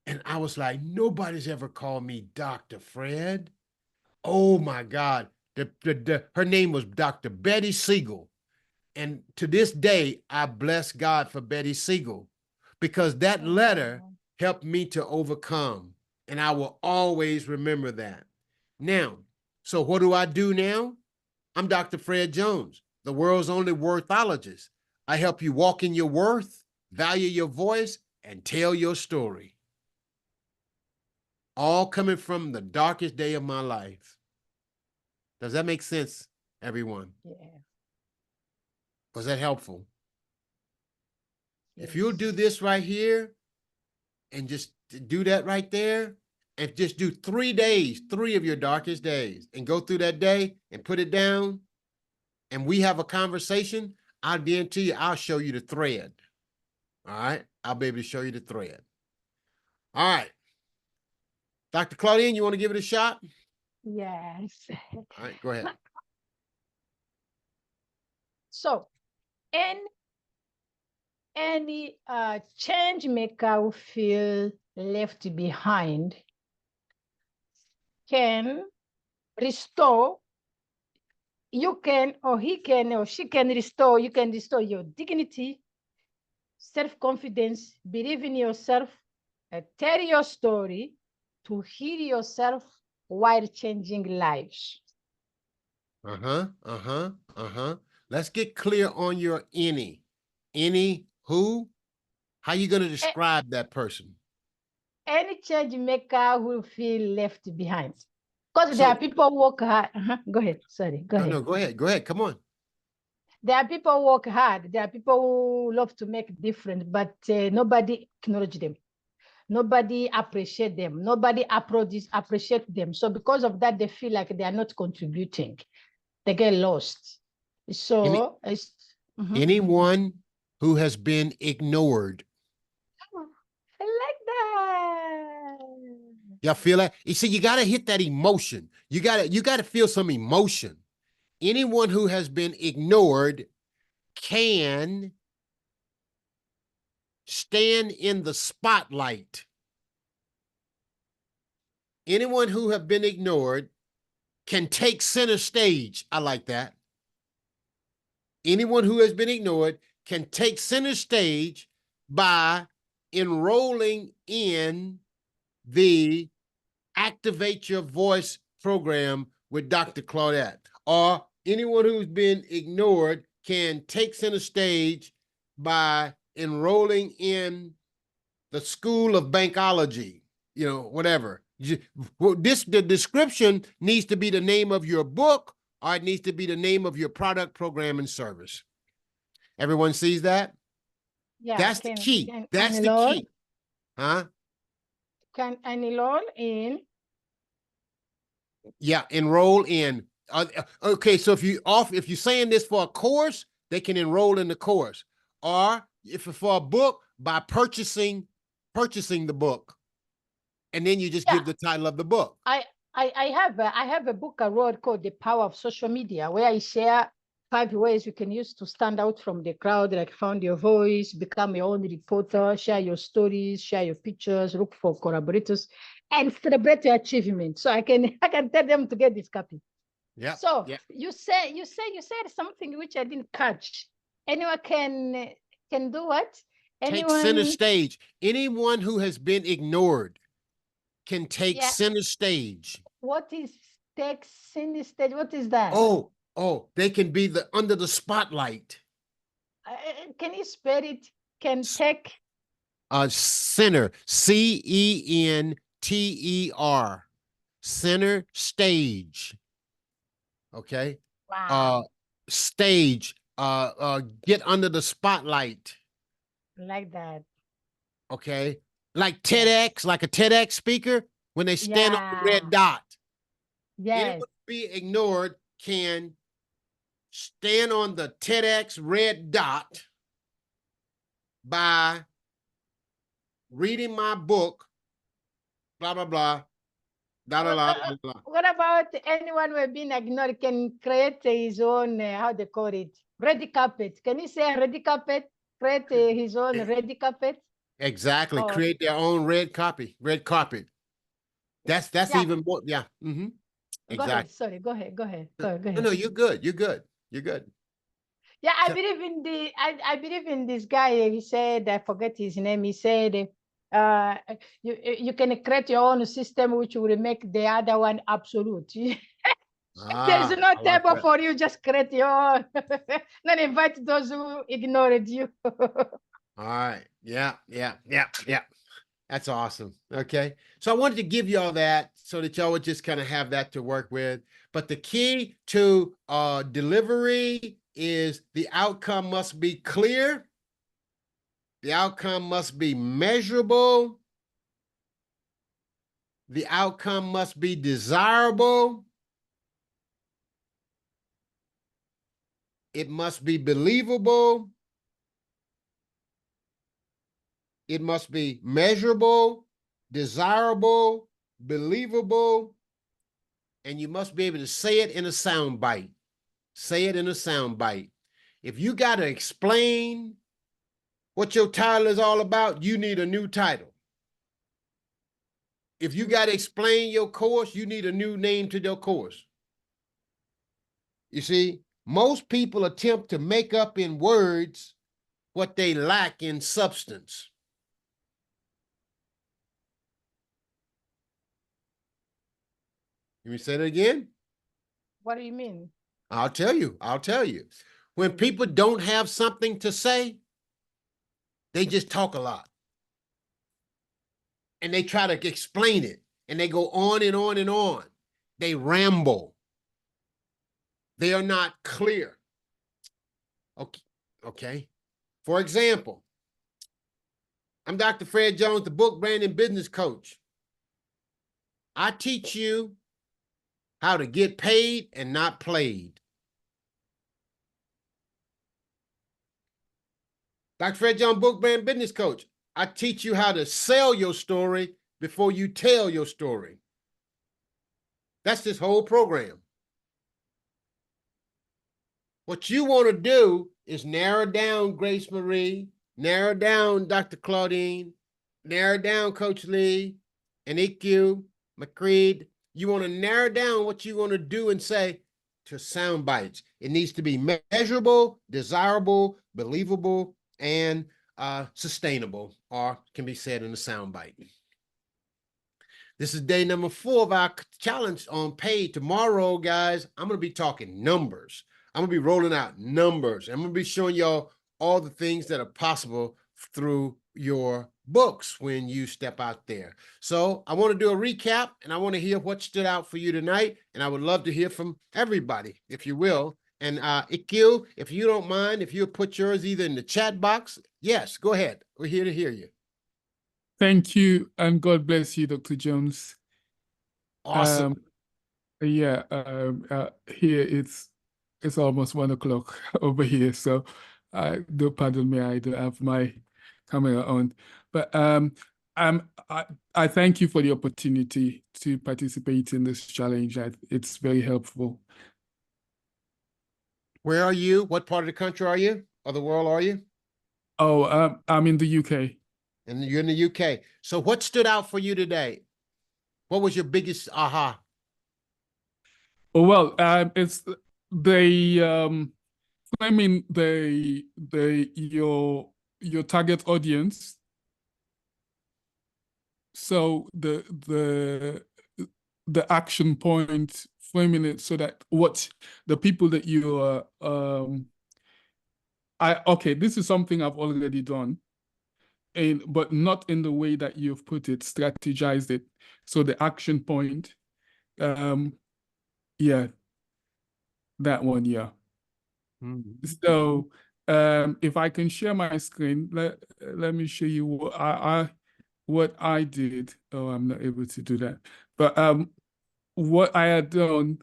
And I was like, nobody's ever called me Dr. Fred. Oh my God. Her name was Dr. Betty Siegel. And to this day, I bless God for Betty Siegel, because that letter helped me to overcome. And I will always remember that. Now, so what do I do now? I'm Dr. Fred Jones, the world's only worthologist. I help you walk in your worth, value your voice, and tell your story. All coming from the darkest day of my life. Does that make sense, everyone? Yeah. Was that helpful? Yes. If you'll do this right here and just do that right there, and just do 3 days, 3 of your darkest days, and go through that day and put it down, and we have a conversation, I guarantee you, I'll show you the thread. All right? I'll be able to show you the thread. All right. Dr. Claudine, you want to give it a shot? Yes. All right, go ahead. So, any change maker who feel left behind can restore, you can, or he can, or she can restore, you can restore your dignity, self-confidence, believe in yourself, tell your story to heal yourself while changing lives. Let's get clear on your any. Any who? How you going to describe that person? Any change maker who feel left behind. Because there are people who work hard. Go ahead. Sorry. Go ahead. No, go ahead. Go ahead. Come on. There are people who work hard. There are people who love to make a difference, but nobody acknowledge them. Nobody appreciate them. Nobody appreciate them. So because of that, they feel like they are not contributing. They get lost. So anyone who has been ignored. I like that. Y'all feel that? You see, you got to hit that emotion. You got to feel some emotion. Anyone who has been ignored can stand in the spotlight. Anyone who have been ignored can take center stage. I like that. Anyone who has been ignored can take center stage by enrolling in the Activate Your Voice program with Dr. Claudette. Or anyone who's been ignored can take center stage by enrolling in the School of Bankology, whatever. The description needs to be the name of your book, or it needs to be the name of your product, program, and service. Everyone sees that? Yeah. That's the key. That's the key. Huh? Can enroll in? Yeah, enroll in. Okay, so if you're saying this for a course, they can enroll in the course. Or if it's for a book, by purchasing the book. And then you just give the title of the book. I have a book I wrote called The Power of Social Media, where I share 5 ways you can use to stand out from the crowd, like found your voice, become your own reporter, share your stories, share your pictures, look for collaborators, and celebrate your achievements. So I can tell them to get this copy. Yeah. So Yeah. you said something which I didn't catch. Anyone can do what? Take center Anyone? stage. Anyone who has been ignored can take Yeah. center stage. What is text in the stage? What is that? Oh, they can be under the spotlight. Can you spell it? Can take Center, CENTER, center stage. Okay. wow, Stage. Get under the spotlight. like that. Okay. Like TEDx, like a TEDx speaker, when they stand on the red Yeah. dot. Yes. Anyone be ignored can stand on the TEDx red dot by reading my book, blah, blah, blah, blah, blah, blah, blah, blah. What about anyone who has been ignored can create his own, how they call it, red carpet? Can you say red carpet? Create his own red carpet? Exactly. Oh. Create their own red carpet. That's Yeah. even more. Yeah. Mm-hmm. Go ahead. Exactly. Sorry. Go ahead. Go ahead. Go No, ahead. no, you're good. You're good. You're good. Yeah, I So- believe in I believe in this guy. He said, I forget his name. He said, you can create your own system which will make the other one absolute. There's no I like table that. for you. Just create your own. Then invite those who ignored you. All right. Yeah. That's awesome. Okay. So I wanted to give you all that so that y'all would just kind of have that to work with. But the key to delivery is the outcome must be clear. The outcome must be measurable. The outcome must be desirable. It must be believable. It must be measurable, desirable, believable, and you must be able to say it in a sound bite. Say it in a sound bite. If you got to explain what your title is all about, you need a new title. If you got to explain your course, you need a new name to your course. You see, most people attempt to make up in words what they lack in substance. Let me say that again. What do you mean? I'll tell you. When people don't have something to say, they just talk a lot. And they try to explain it. And they go on and on and on. They ramble. They are not clear. Okay. For example, I'm Dr. Fred Jones, the book brand and business coach. I teach you how to get paid and not played. Dr. Fred Jones, book brand business coach. I teach you how to sell your story before you tell your story. That's this whole program. What you want to do is narrow down Grace Marie, narrow down Dr. Claudine, narrow down Coach Lee, and EQ, McCreed. You want to narrow down what you want to do and say to sound bites. It needs to be measurable, desirable, believable, and sustainable, or can be said in a sound bite. This is day number 4 of our challenge on paid. Tomorrow, guys, I'm going to be talking numbers. I'm going to be rolling out numbers. I'm going to be showing y'all all the things that are possible through your books when you step out there. So I want to do a recap, and I want to hear what stood out for you tonight. And I would love to hear from everybody, if you will. And Ikil, if you don't mind, if you'll put yours either in the chat box. Yes, go ahead. We're here to hear you. Thank you, and God bless you, Dr. Jones. Awesome. Here it's almost 1 o'clock over here, so do pardon me, I don't have my camera on. But I thank you for the opportunity to participate in this challenge. It's very helpful. Where are you? What part of the country are you? Or the world are you? Oh, I'm in the UK. And you're in the UK. So what stood out for you today? What was your biggest aha? Oh, well, it's the framing your target audience. So the action point, framing it so that what the people that you are okay, this is something I've already done, but not in the way that you've put it, strategized it. So the action point, yeah, that one, yeah. So if I can share my screen, let me show you what I did. Oh, I'm not able to do that. But what I had done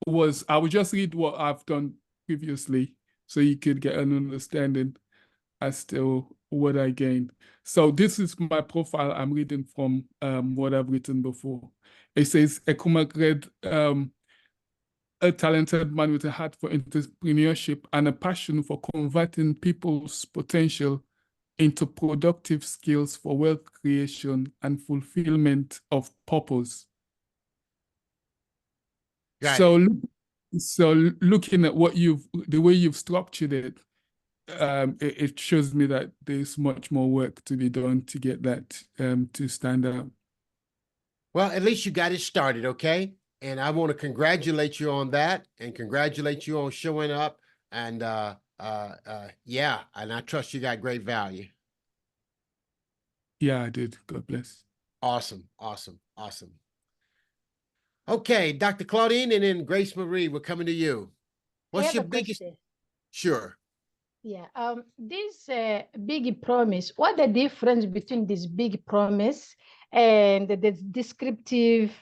was I would just read what I've done previously so you could get an understanding as to what I gained. So this is my profile. I'm reading from what I've written before. It says Ekuma Gred, a talented man with a heart for entrepreneurship and a passion for converting people's potential into productive skills for wealth creation and fulfillment of purpose. Got So, so looking at what the way you've structured it, it shows me that there's much more work to be done to get that to stand out. Well, at least you got it started, okay? And I want to congratulate you on that and congratulate you on showing up. And yeah, and I trust you got great value. Yeah, I did. God bless. Awesome, awesome, awesome. Okay, Dr. Claudine and then Grace Marie, we're coming to you. I What's have your a biggest? question. Sure. Yeah, this big promise, what the difference between this big promise and the descriptive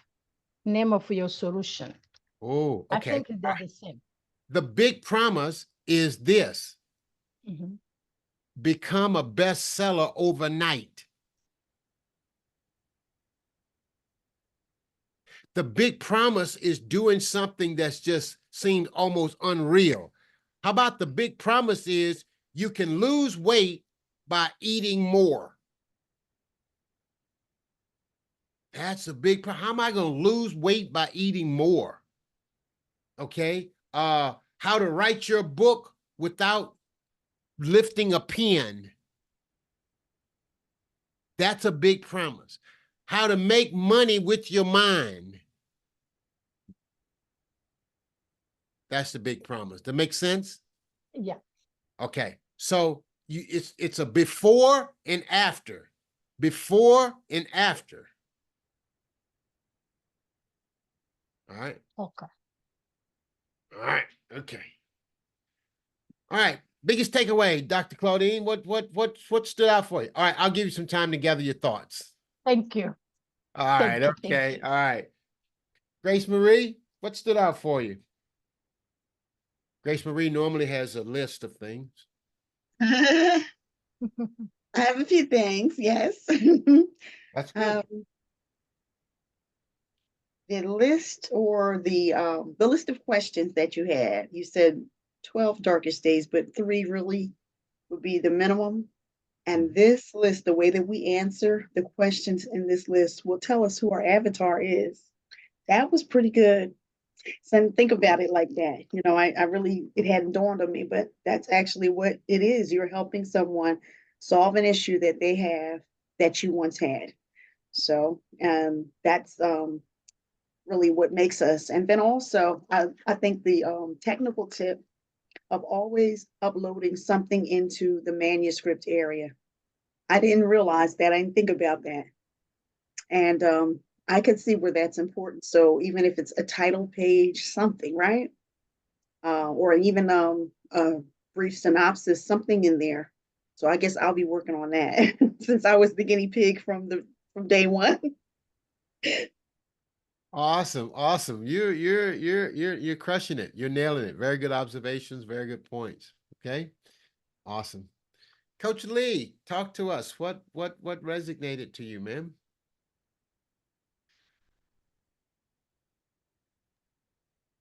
name of your solution? Oh, I okay. think they're the same. The big promise is this: Mhm. become a bestseller overnight. The big promise is doing something that's just seemed almost unreal. How about the big promise is you can lose weight by eating more? That's a big problem. How am I going to lose weight by eating more? Okay. How to write your book without lifting a pen. That's a big promise. How to make money with your mind. That's the big promise. That makes sense? Yeah. Okay. So it's a before and after. Before and after. All right. Okay. All right. Okay. All right. Biggest takeaway, Dr. Claudine. What stood out for you? All right, I'll give you some time to gather your thoughts. Thank you. All right, Thank you, thank okay. you. All right. Grace Marie, what stood out for you? Grace Marie normally has a list of things. I have a few things, yes. That's good. The list or the list of questions that you had, you said 12 darkest days, but 3 really would be the minimum. And this list, the way that we answer the questions in this list will tell us who our avatar is. That was pretty good. So think about it like that. You know, I really, it hadn't dawned on me, but that's actually what it is. You're helping someone solve an issue that they have that you once had. So that's really what makes us. And then also, I think the technical tip of always uploading something into the manuscript area. I didn't realize that. I didn't think about that. And I could see where that's important. So even if it's a title page, something, right? Or even a brief synopsis, something in there. So I guess I'll be working on that since I was the guinea pig from day one. Awesome, awesome. You're crushing it. You're nailing it. Very good observations, very good points. Okay. Awesome. Coach Lee, talk to us. What resonated to you, ma'am?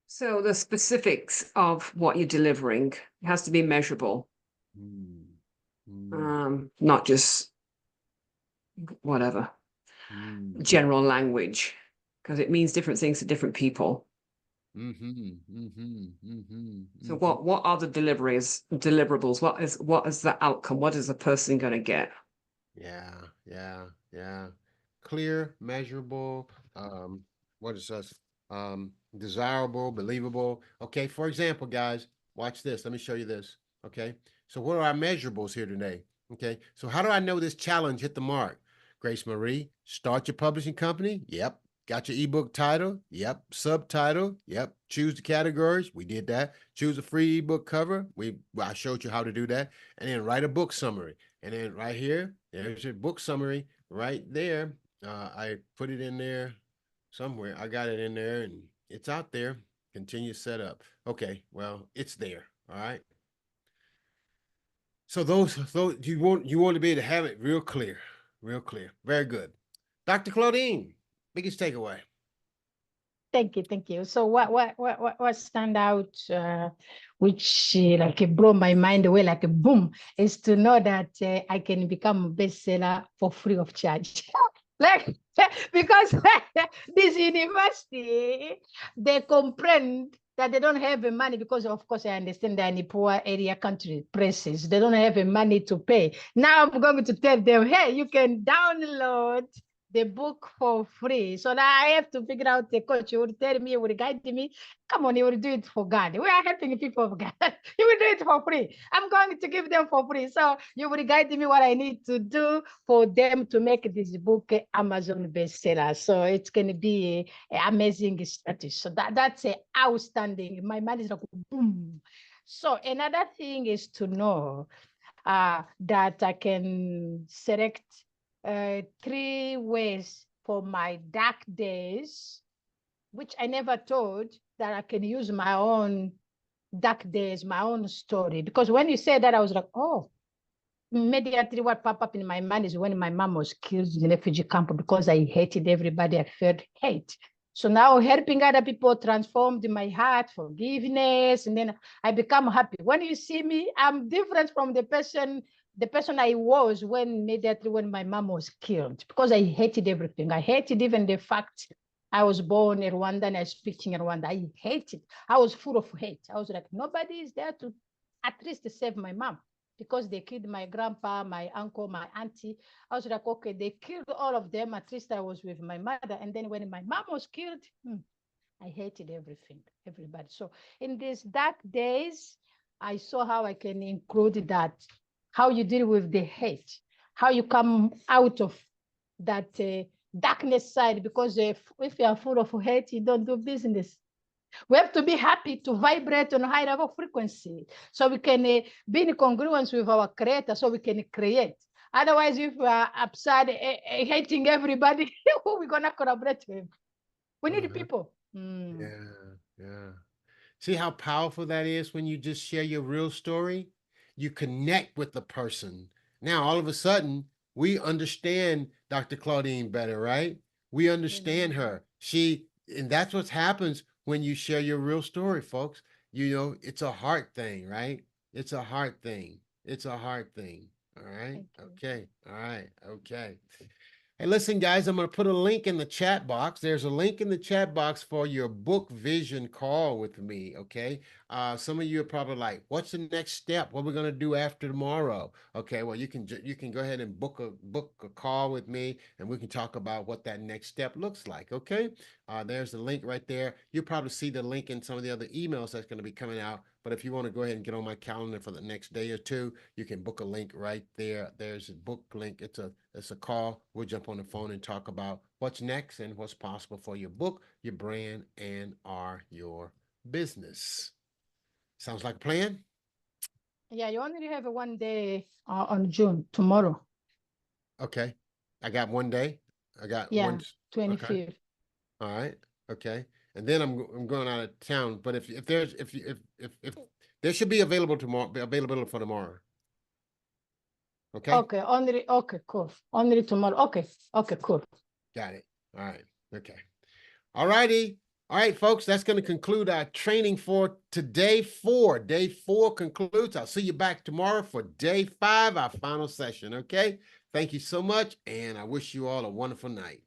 So the specifics of what you're delivering has to be measurable, not just whatever general language, because it means different things to different people. So what are the deliverables? What is the outcome? What is the person going to get? Yeah. Clear, measurable, what is us? Desirable, believable. Okay, for example, guys, watch this. Let me show you this. Okay, so what are our measurables here today? Okay, so how do I know this challenge hit the mark? Grace Marie, start your publishing company. Yep. Got your ebook title? Yep. Subtitle? Yep. Choose the categories. We did that. Choose a free ebook cover. I showed you how to do that. And then write a book summary. And then right here, there's your book summary right there. I put it in there somewhere. I got it in there and it's out there. Continue setup. Okay, well, it's there. All right. So those you want to be able to have it real clear. Very good. Dr. Claudine, biggest takeaway. Thank you. So what stand out, which like it blew my mind away like a boom, is to know that I can become a bestseller for free of charge. Like, because this university, they comprehend that they don't have the money because, of course, I understand they're in the poor area country places. They don't have the money to pay. Now I'm going to tell them, hey, you can download the book for free. So now I have to figure out the coach. You will tell me, you will guide me. Come on, you will do it for God. We are helping people of God. You will do it for free. I'm going to give them for free. So you will guide me what I need to do for them to make this book Amazon bestseller. So it's going to be an amazing status. So that's outstanding. My mind is like, boom. So another thing is to know that I can select 3 ways for my dark days, which I never thought that I can use my own dark days, my own story. Because when you said that, I was like, oh, immediately what popped up in my mind is when my mom was killed in the refugee camp because I hated everybody. I felt hate. So now helping other people transformed my heart, forgiveness, and then I become happy. When you see me, I'm different from the person I was immediately when my mom was killed, because I hated everything. I hated even the fact I was born in Rwanda and I speak in Rwanda. I hated. I was full of hate. I was like, nobody is there to at least save my mom, because they killed my grandpa, my uncle, my auntie. I was like, okay, they killed all of them. At least I was with my mother. And then when my mom was killed, I hated everything, everybody. So in these dark days, I saw how I can include that, how you deal with the hate, how you come out of that darkness side, because if you are full of hate, you don't do business. We have to be happy to vibrate on a high level frequency so we can be in congruence with our creator, so we can create. Otherwise, if we are upset, hating everybody, who are we going to collaborate with? We need people. Yeah. See how powerful that is when you just share your real story? You connect with the person. Now, all of a sudden, we understand Dr. Claudine better, right? We understand her. And that's what happens when you share your real story, folks. You know, it's a heart thing, right? It's a heart thing. All right. Okay. All right. Okay. Hey, listen, guys, I'm going to put a link in the chat box. There's a link in the chat box for your book vision call with me, okay? Some of you are probably like, what's the next step? What are we going to do after tomorrow? Okay, well, you can go ahead and book a call with me, and we can talk about what that next step looks like, okay? There's the link right there. You'll probably see the link in some of the other emails that's going to be coming out. But if you want to go ahead and get on my calendar for the next day or two, you can book a link right there. There's a book link. It's a call. We'll jump on the phone and talk about what's next and what's possible for your book, your brand, and your business. Sounds like a plan? Yeah, you only have one day on June, tomorrow. Okay. I got one day. I got Yeah, one. 25th. Okay. All right. Okay. And then I'm going out of town. But if there should be availability for tomorrow. Okay. Okay, only, okay, cool. Only tomorrow. Okay, okay, cool. Got it. All right. Okay. All righty. All right, folks, that's going to conclude our training for today 4. Day 4 concludes. I'll see you back tomorrow for day 5, our final session. Okay. Thank you so much. And I wish you all a wonderful night.